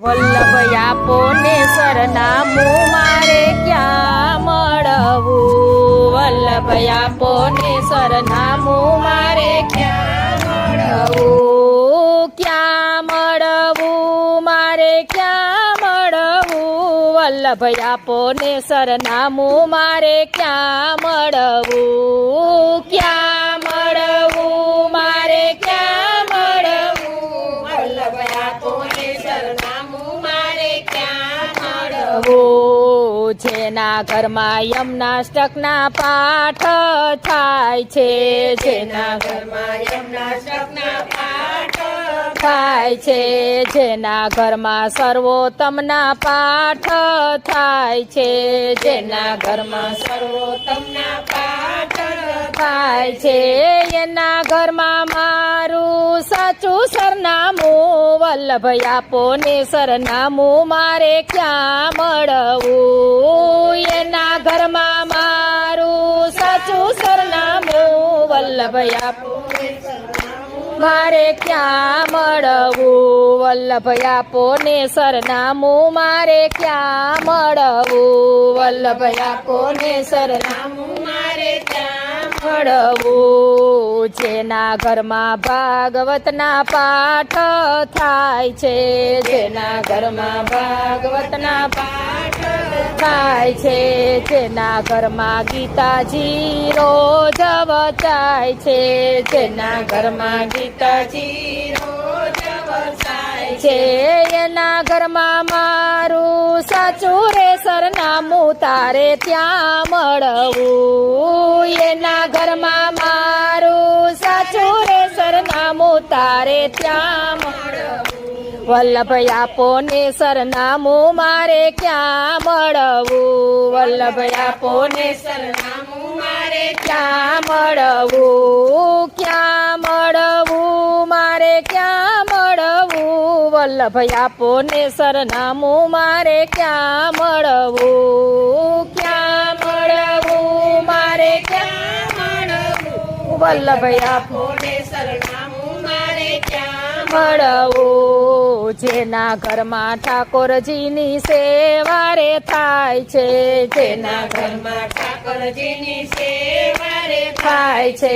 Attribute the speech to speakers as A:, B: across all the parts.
A: વલ્લભ આપો ને સરનામું મારે ક્યાં મળવું? વલ્લભ આપો ને સરનામું મારે ક્યાં મળવું? ક્યાં મળવું? મારે ક્યાં મળવું? વલ્લભ આપો ને સરનામું મારે ક્યાં મળવું? ક્યાં મળવું? મારે ક્યાં મળવું? વલ્લભ આપો ને સરનામું મારે ક્યાં મળવું? જેના ઘરમાં યમનાષ્ટકના પાઠ થાય છે, જેના ઘરમાં યમનાષ્ટકના પાઠ થાય છે, જેના ઘરમાં સર્વોત્તમના પાઠ થાય છે, જેના ઘરમાં સર્વોત્તમના પાઠ થાય છે, એના ઘરમાં મારું સાચું સરનામું વલ્લભ આપો ને સરનામું મારે ક્યાં મળવું? એના ઘરમાં મારું સાચું સરનામું વલ્લભ આપો મારે ક્યાં મળવું? વલ્લભ આપો ને સરનામું મારે ક્યાં મળવું? વલ્લભ આપો ને સરનામું મારે ક્યાં મળવું? જેના ઘરમાં ભાગવતના પાઠ થાય છે, જેના ઘરમાં ભાગવતના પાઠ થાય છે, જેના ઘરમાં ગીતાજી રોજ વચાય છે, જેના ઘરમાં ગીતાજી રોજ વચાય છે, એના ઘરમાં મારું સાચું રે સરનામું તારે ત્યાં મળવું? એના ઘરમાં મારું સાચું રે સરનામું તારે ત્યાં મળવું? વલ્લભ આપો ને સરનામું મારે ક્યાં મળવું? વલ્લભ આપો ને સરનામું મારે ક્યાં મળવું? ક્યાં મળવું? મારે ક્યાં મળવું? વલ્લભ આપો ને સરનામું મારે ક્યાં મળવું? ક્યાં મળવું? મારે ક્યાં મળવું? વલ્લભ આપો ને સરનામું મારે ક્યાં મળવું? જેના ઘરમાં ઠાકોરજીની સેવા રે થાય છે, જેના ઘરમાં ઠાકોરજીની સેવા રે થાય છે,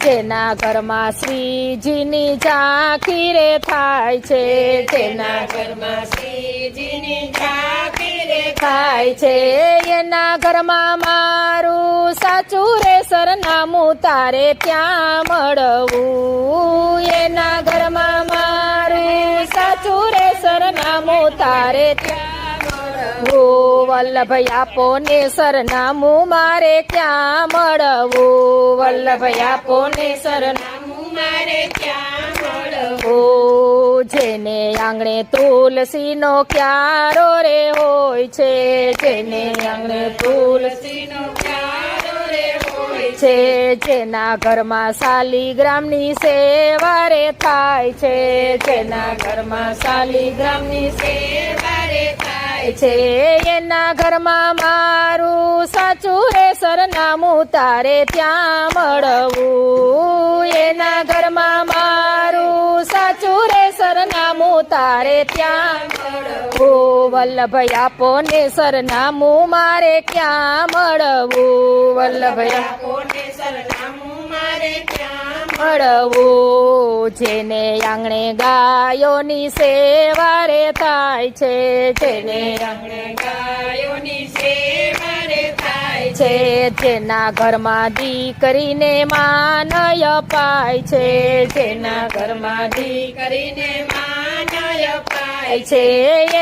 A: જેના ઘરમાં શ્રીજીની ઝાંખી રે થાય છે, જેના ઘરમાં શ્રીજીની ઝાંખી રે થાય છે, એના ઘરમાં મારું સાચું રે સરનામું તારે ત્યાં મળવું? એના ઘરમાં મારું સાચું રે સરનામું તારે ત્યાં મળવું? વલ્લભ આપો ને સરનામું મારે ક્યાં મળવું? વલ્લભ આપો ને સરનામું મારે ક્યાં મળવું? જેને આંગણે તુલસીનો ક્યારો રે હોય છે, જેને આંગણે તુલસીનો ક્યારો રે હોય છે, જેના ઘરમાં શાલિગ્રામની સેવા રે થાય છે, જેના ઘરમાં શાલિગ્રામની સેવા રે થાય છે, એના ઘરમાં મારું સાચું રે સરનામું તારે ત્યાં મળવું? એના ઘરમાં મારું સાચું રે સરનામું તારે ત્યાં મળવું? વલ્લભ આપો ને સરનામું મારે ક્યાં મળવું? વલ્લભ આપો ને સરનામું મારે ક્યાં મળવું? જેને આંગણે ગાયોની સેવા રે થાય છે, જેને આંગણે ગાયોની સેવા રે થાય છે, જેના ઘરમાં દીકરીને માનય અપાય છે, જેના ઘરમાં દીકરીને માનય અપાય છે,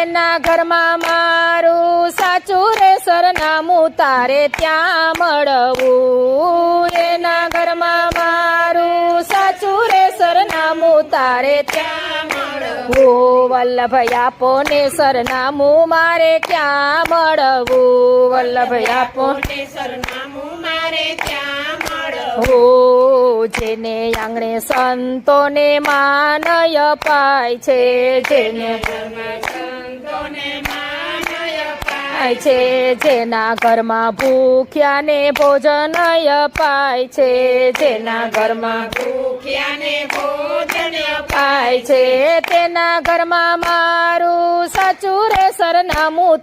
A: એના ઘરમાં મારું સાચું રે સરનામું તારે ત્યાં મળવું? એના ઘરમાં મારું સાચું રે સરનામું તારે ત્યાં મળવું? વલ્લભ આપો ને સરનામું મારે ક્યાં મળવું? વલ્લભ આપો ને સરનામું મારે ક્યાં મળવું? જેને આંગણે સંતોને માનય અપાય છે, જેને સંતોને માનય અપાય અપાય છે જેના ઘરમાં ભૂખ્યાને ભોજન અપાય છે જેના ઘરમાં
B: ભૂખ્યાને ભોજન
A: અપાય છે તેના ઘરમાં મારું સાચું રે સરનામું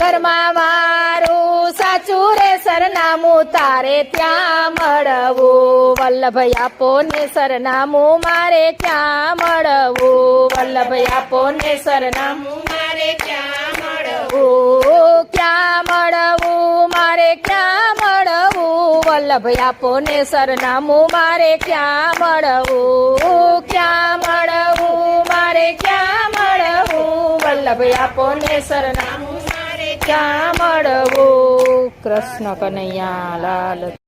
A: ઘરમાં મારું સાચું રે સરનામું તારે ત્યાં મળવું વલ્લભ આપો ને સરનામું મારે ક્યાં મળવું વલ્લભ આપો ને સરનામું
B: મારે ક્યાં મળવું
A: ક્યાં મળવું મારે ક્યાં મળવું વલ્લભ આપો ને સરનામું મારે ક્યાં મળવું ક્યાં મળવું મારે ક્યાં મળવું વલ્લભ આપો ને સરનામું
B: મારે
A: ક્યાં મળવું કૃષ્ણ કનૈયા લાલ